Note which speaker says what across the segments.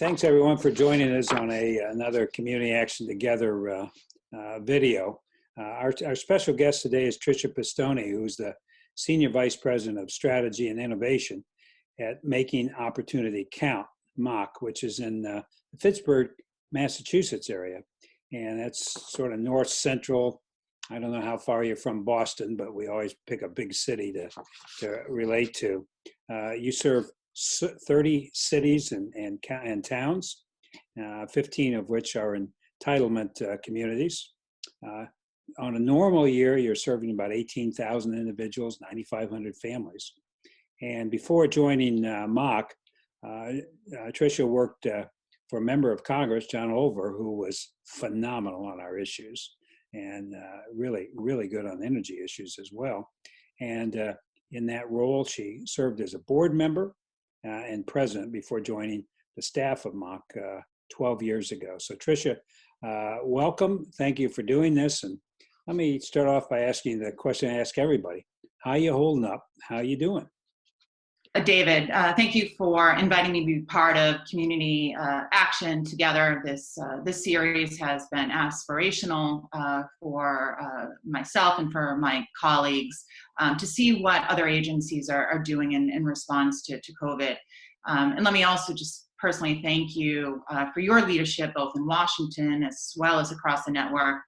Speaker 1: Thanks everyone for joining us on another Community Action Together video. Our special guest today is Tricia Pistone, who's the Senior Vice President of Strategy and Innovation at Making Opportunity Count, MOC, which is in the Fitchburg, Massachusetts area. And that's sort of north central. I don't know how far you're from Boston, but we always pick a big city to relate to. You serve 30 cities and towns, 15 of which are entitlement communities. On a normal year, you're serving about 18,000 individuals, 9,500 families. And before joining MOC, Tricia worked for a member of Congress, John Oliver, who was phenomenal on our issues and really, really good on energy issues as well. And in that role, she served as a board member and president before joining the staff of MOC 12 years ago. So Tricia, welcome. Thank you for doing this. And let me start off by asking the question I ask everybody. How are you holding up? How are you doing?
Speaker 2: David, thank you for inviting me to be part of Community Action Together. This series has been aspirational for myself and for my colleagues to see what other agencies are doing in response to COVID. And let me also just personally thank you for your leadership, both in Washington as well as across the network.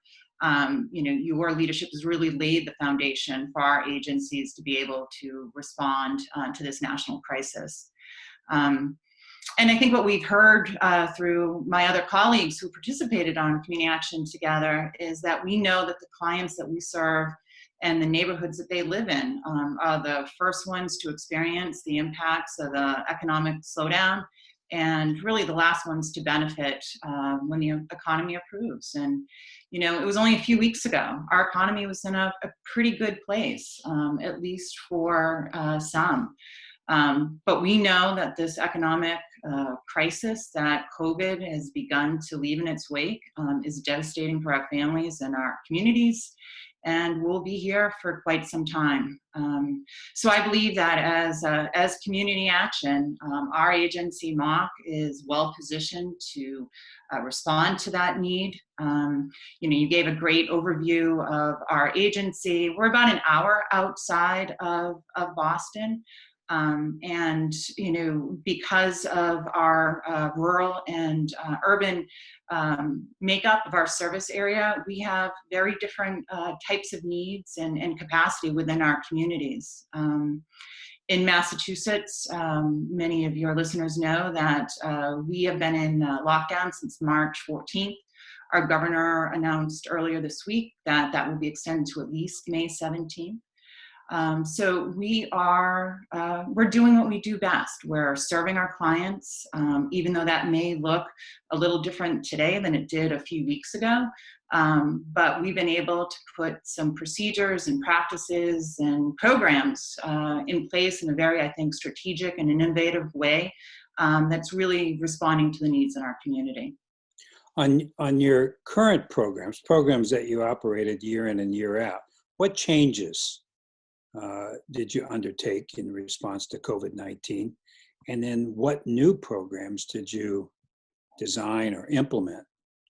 Speaker 2: Your leadership has really laid the foundation for our agencies to be able to respond to this national crisis. And I think what we've heard through my other colleagues who participated on Community Action Together is that we know that the clients that we serve and the neighborhoods that they live in are the first ones to experience the impacts of the economic slowdown, and really the last ones to benefit when the economy improves. And it was only a few weeks ago, our economy was in a pretty good place, at least for some. But we know that this economic crisis that COVID has begun to leave in its wake is devastating for our families and our communities, and will be here for quite some time. So I believe that as Community Action, our agency, MOC, is well positioned to respond to that need. You gave a great overview of our agency. We're about an hour outside of Boston. And because of our rural and urban makeup of our service area, we have very different types of needs and capacity within our communities. In Massachusetts, many of your listeners know that we have been in lockdown since March 14th. Our governor announced earlier this week that that will be extended to at least May 17th. So we're doing what we do best. We're serving our clients, even though that may look a little different today than it did a few weeks ago. But we've been able to put some procedures and practices and programs in place in a very, I think, strategic and innovative way that's really responding to the needs in our community.
Speaker 1: On your current programs that you operated year in and year out, what changes did you undertake in response to COVID-19? And then what new programs did you design or implement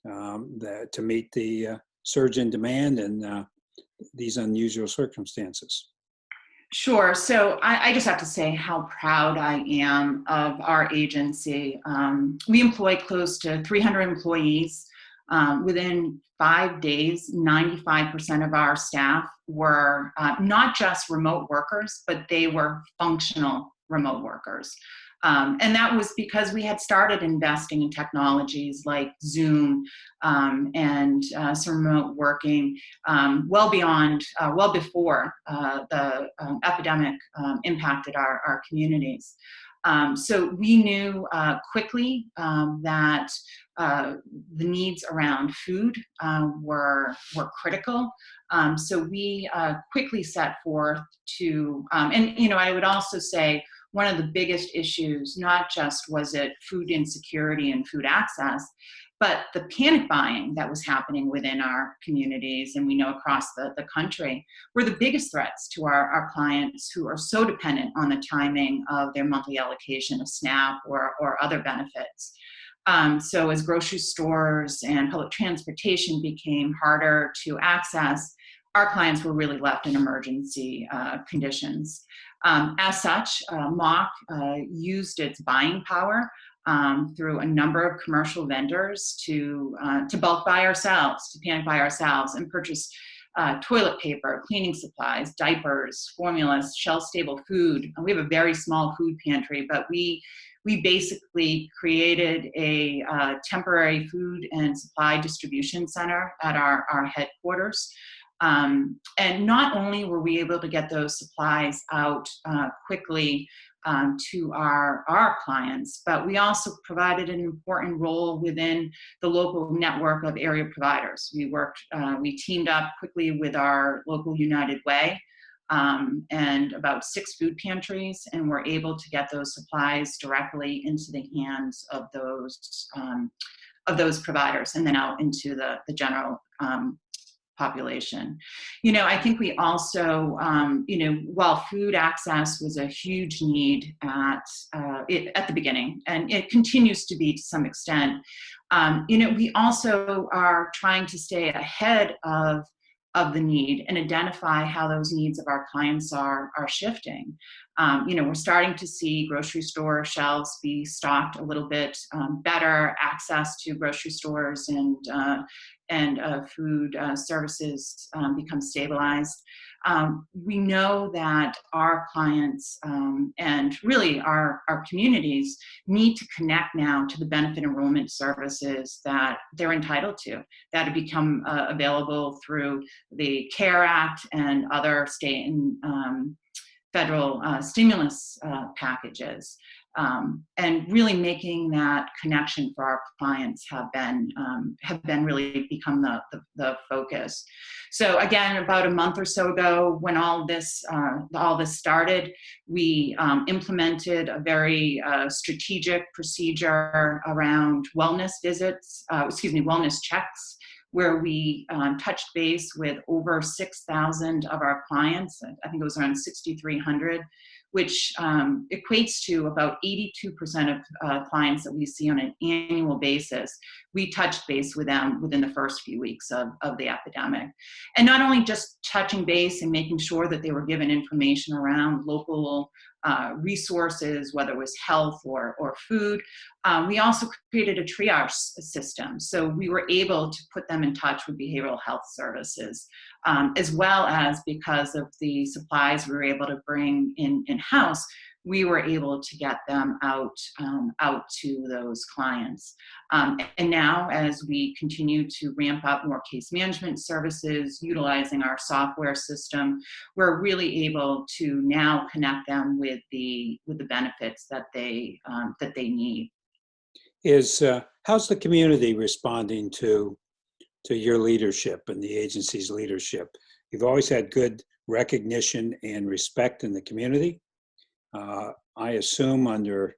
Speaker 1: to meet the surge in demand and these unusual circumstances?
Speaker 2: Sure. So I just have to say how proud I am of our agency. We employ close to 300 employees. Within 5 days, 95% of our staff were not just remote workers, but they were functional remote workers. And that was because we had started investing in technologies like Zoom and some remote working well before the epidemic impacted our communities. So we knew quickly that the needs around food were critical. So we quickly set forth to, and I would also say one of the biggest issues, not just was it food insecurity and food access, but the panic buying that was happening within our communities, and we know across the country, were the biggest threats to our clients who are so dependent on the timing of their monthly allocation of SNAP or other benefits. So as grocery stores and public transportation became harder to access, our clients were really left in emergency conditions. As such, MOC used its buying power through a number of commercial vendors to bulk buy ourselves, to panic buy ourselves, and purchase toilet paper, cleaning supplies, diapers, formulas, shelf-stable food. We have a very small food pantry, but we basically created a temporary food and supply distribution center at our headquarters. And not only were we able to get those supplies out quickly to our clients, but we also provided an important role within the local network of area providers. We teamed up quickly with our local United Way and about 6 food pantries, and were able to get those supplies directly into the hands of those providers, and then out into the general population. I think we also, while food access was a huge need at the beginning, and it continues to be to some extent, we also are trying to stay ahead of the need and identify how those needs of our clients are shifting. We're starting to see grocery store shelves be stocked a little bit better, access to grocery stores and food services become stabilized. We know that our clients and really our communities need to connect now to the benefit enrollment services that they're entitled to, that have become available through the CARE Act and other state and federal stimulus packages. And really making that connection for our clients have been really become the focus. So again, about a month or so ago, when all this started, we implemented a very strategic procedure around wellness wellness checks, where we touched base with over 6,000 of our clients. I think it was around 6,300, which equates to about 82% of clients that we see on an annual basis. We touched base with them within the first few weeks of the epidemic. And not only just touching base and making sure that they were given information around local resources, whether it was health or food, we also created a triage system. So we were able to put them in touch with behavioral health services, as well as, because of the supplies we were able to bring in-house, we were able to get them out to those clients. And now, as we continue to ramp up more case management services, utilizing our software system, we're really able to now connect them with the benefits that they need.
Speaker 1: How's the community responding to your leadership and the agency's leadership? You've always had good recognition and respect in the community. I assume under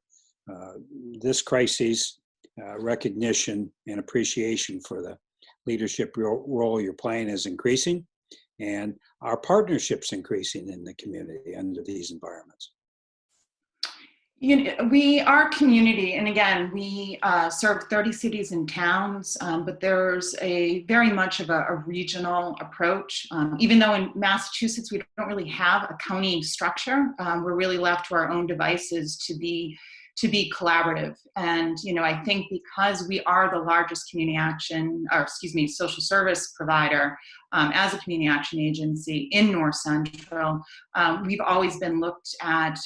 Speaker 1: this crisis, recognition and appreciation for the leadership role you're playing is increasing, and our partnerships increasing in the community under these environments.
Speaker 2: Our community, and again, we serve 30 cities and towns, but there's a very much of a regional approach. Even though in Massachusetts, we don't really have a county structure, we're really left to our own devices to be collaborative. And, I think because we are the largest social service provider as a community action agency in North Central, we've always been looked at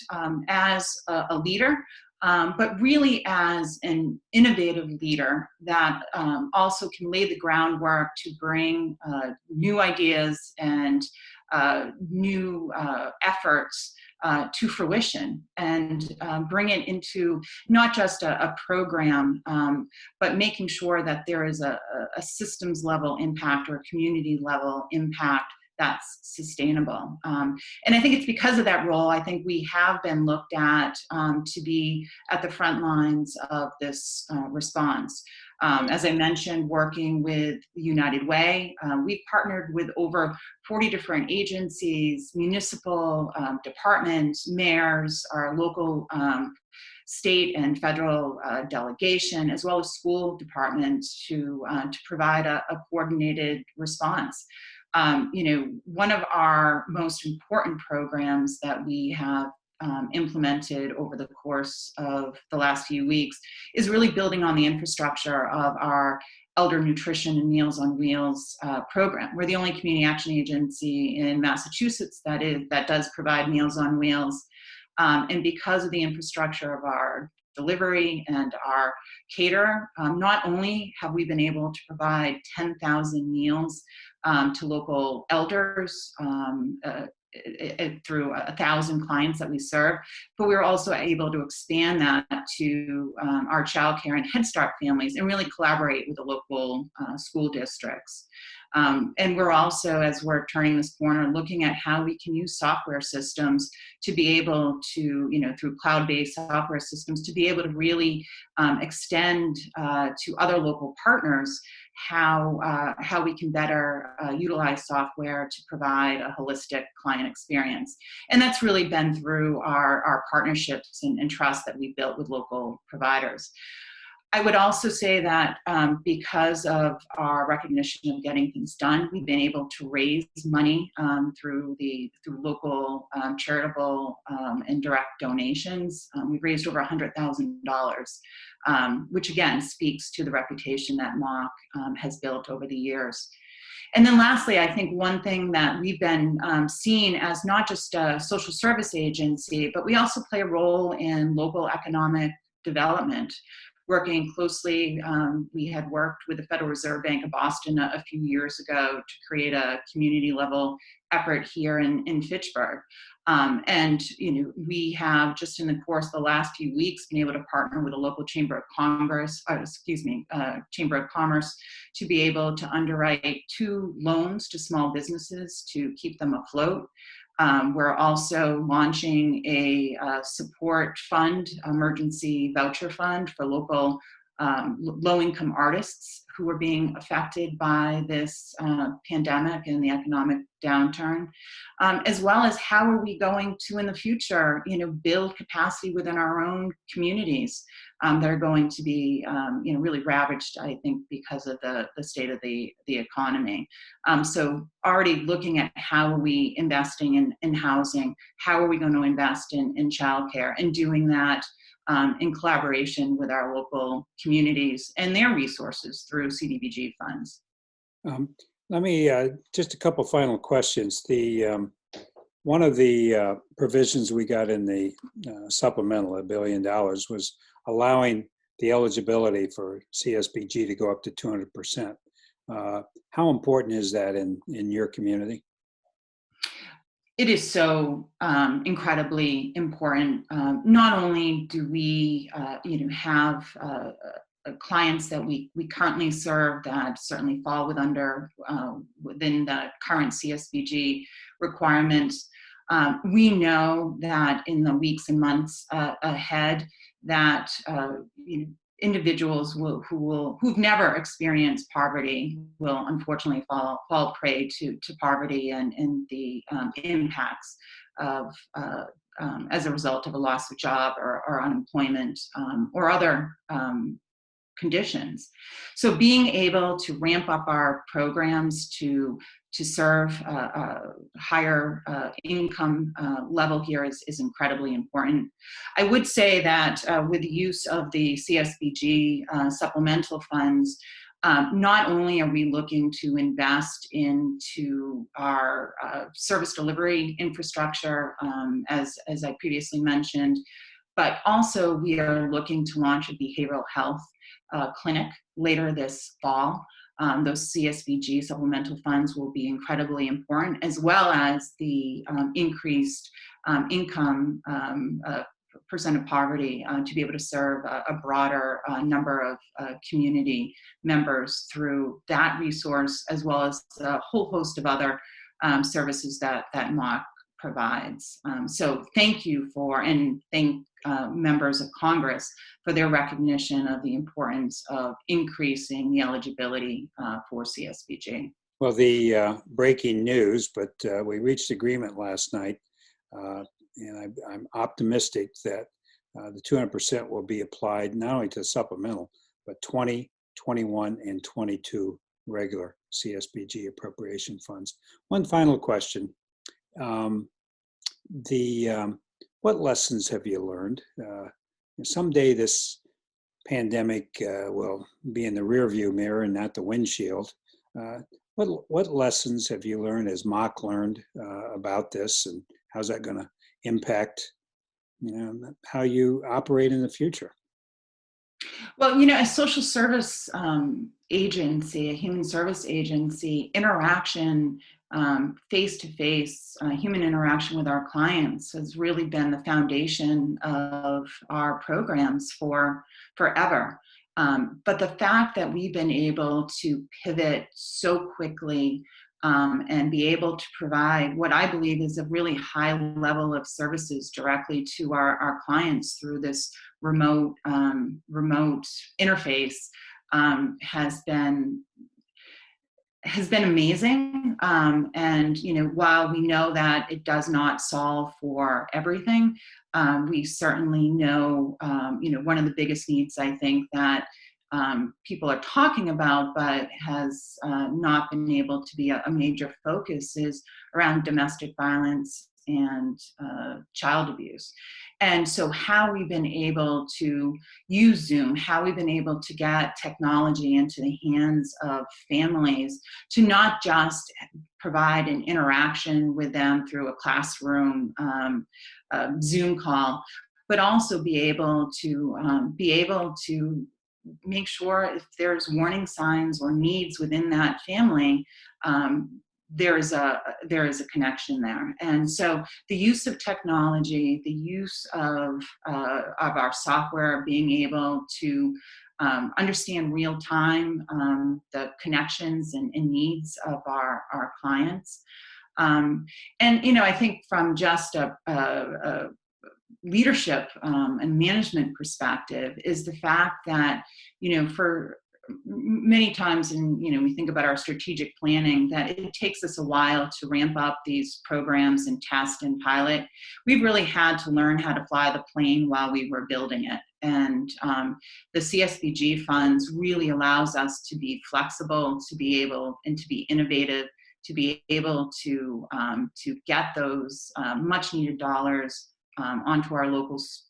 Speaker 2: as a leader, but really as an innovative leader that also can lay the groundwork to bring new ideas and new efforts to fruition, and bring it into not just a program, but making sure that there is a systems level impact or a community level impact that's sustainable. And I think it's because of that role, I think we have been looked at to be at the front lines of this response. As I mentioned, working with United Way, we've partnered with over 40 different agencies, municipal departments, mayors, our local state and federal delegation, as well as school departments to provide a coordinated response. One of our most important programs that we have implemented over the course of the last few weeks is really building on the infrastructure of our Elder Nutrition and Meals on Wheels program. We're the only community action agency in Massachusetts that does provide Meals on Wheels. And because of the infrastructure of our delivery and our caterer, not only have we been able to provide 10,000 meals to local elders through 1,000 clients that we serve, but we were also able to expand that to our childcare and Head Start families and really collaborate with the local school districts. And we're also, as we're turning this corner, looking at how we can use software systems to be able to, through cloud-based software systems, to be able to really extend to other local partners how we can better utilize software to provide a holistic client experience. And that's really been through our partnerships and trust that we've built with local providers. I would also say that because of our recognition of getting things done, we've been able to raise money through local charitable and direct donations. We've raised over $100,000, which again speaks to the reputation that MOC has built over the years. And then lastly, I think one thing that we've been seen as not just a social service agency, but we also play a role in local economic development. Working closely, we had worked with the Federal Reserve Bank of Boston a few years ago to create a community level effort here in Fitchburg. And we have just in the course of the last few weeks been able to partner with a local Chamber of Commerce to be able to underwrite 2 loans to small businesses to keep them afloat. We're also launching a support fund, emergency voucher fund for local low-income artists who are being affected by this pandemic and the economic downturn, as well as how are we going to, in the future, build capacity within our own communities that are going to be, really ravaged, I think, because of the state of the economy. So already looking at how are we investing in housing, how are we going to invest in childcare, and doing that in collaboration with our local communities and their resources through CDBG funds.
Speaker 1: Let me, just a couple final questions. One of the provisions we got in the supplemental, $1 billion, was allowing the eligibility for CSBG to go up to 200%. How important is that in your community?
Speaker 2: It is so incredibly important. Not only do we, have clients that we currently serve that certainly fall within the current CSBG requirements. We know that in the weeks and months ahead, that individuals who've never experienced poverty will unfortunately fall prey to poverty and the impacts of as a result of a loss of job or unemployment or other conditions. So being able to ramp up our programs to serve a higher income level here is incredibly important. I would say that with the use of the CSBG supplemental funds, not only are we looking to invest into our service delivery infrastructure, as I previously mentioned, but also we are looking to launch a behavioral health clinic later this fall. Those CSBG supplemental funds will be incredibly important, as well as the increased income percent of poverty to be able to serve a broader number of community members through that resource, as well as a whole host of other services that MOC provides. So thank you and thank members of Congress for their recognition of the importance of increasing the eligibility for CSBG.
Speaker 1: Well, the breaking news, but we reached agreement last night, and I'm optimistic that the 200% will be applied not only to the supplemental, but 20, 21, and 22 regular CSBG appropriation funds. One final question. What lessons have you learned? Someday this pandemic will be in the rearview mirror and not the windshield. What lessons have you learned, has Mock learned about this, and how's that going to impact how you operate in the future?
Speaker 2: Well, a social service agency, a human service agency, interaction, face-to-face, human interaction with our clients has really been the foundation of our programs for forever. But the fact that we've been able to pivot so quickly and be able to provide what I believe is a really high level of services directly to our clients through this remote interface has been amazing. And while we know that it does not solve for everything, we certainly know one of the biggest needs I think that people are talking about, but has not been able to be a major focus, is around domestic violence and child abuse. And so how we've been able to use Zoom, how we've been able to get technology into the hands of families to not just provide an interaction with them through a classroom Zoom call, but also be able to make sure if there's warning signs or needs within that family, there is a connection there. And so the use of technology, the use of our software, being able to understand real time the connections and needs of our clients. And I think from just a leadership and management perspective is the fact that, for many times, and we think about our strategic planning, that it takes us a while to ramp up these programs and test and pilot. We've really had to learn how to fly the plane while we were building it. And the CSBG funds really allows us to be flexible, to be able and to be innovative, to be able to get those much needed dollars onto our locals,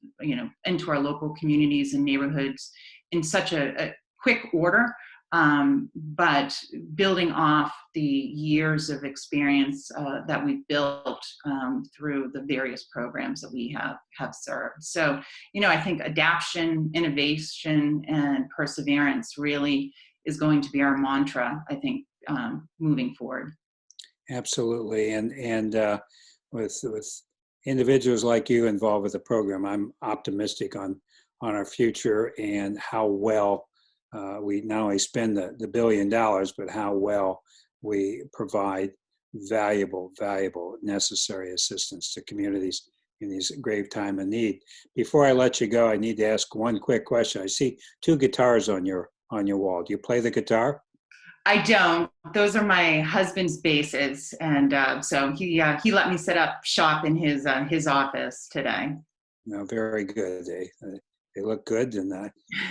Speaker 2: into our local communities and neighborhoods in such a quick order, but building off the years of experience that we've built through the various programs that we have served. So, I think adaptation, innovation, and perseverance really is going to be our mantra, I think, moving forward.
Speaker 1: Absolutely. And with individuals like you involved with the program, I'm optimistic on our future and how well we not only spend the $1 billion, but how well we provide valuable, necessary assistance to communities in these grave time of need. Before I let you go, I need to ask one quick question. I see 2 guitars on your wall. Do you play the guitar?
Speaker 2: I don't. Those are my husband's basses, and so he let me set up shop in his office today.
Speaker 1: No, very good. They look good, and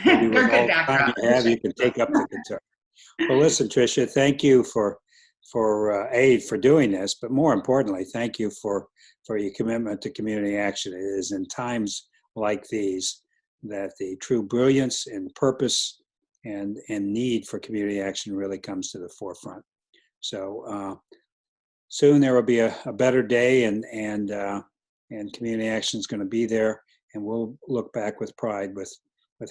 Speaker 2: maybe with all the time
Speaker 1: you have, you can take up the guitar. Well, listen, Tricia, thank you for doing this, but more importantly, thank you for your commitment to community action. It is in times like these that the true brilliance and purpose and need for community action really comes to the forefront. So soon there will be a better day, and community action is going to be there, and we'll look back with pride with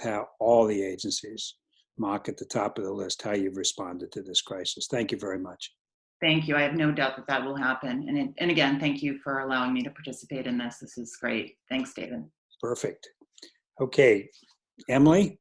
Speaker 1: how all the agencies, Mock at the top of the list, how you've responded to this crisis. Thank you very much.
Speaker 2: Thank you. I have no doubt that will happen. And again, thank you for allowing me to participate in this. This is great. Thanks, David.
Speaker 1: Perfect. Okay, Emily.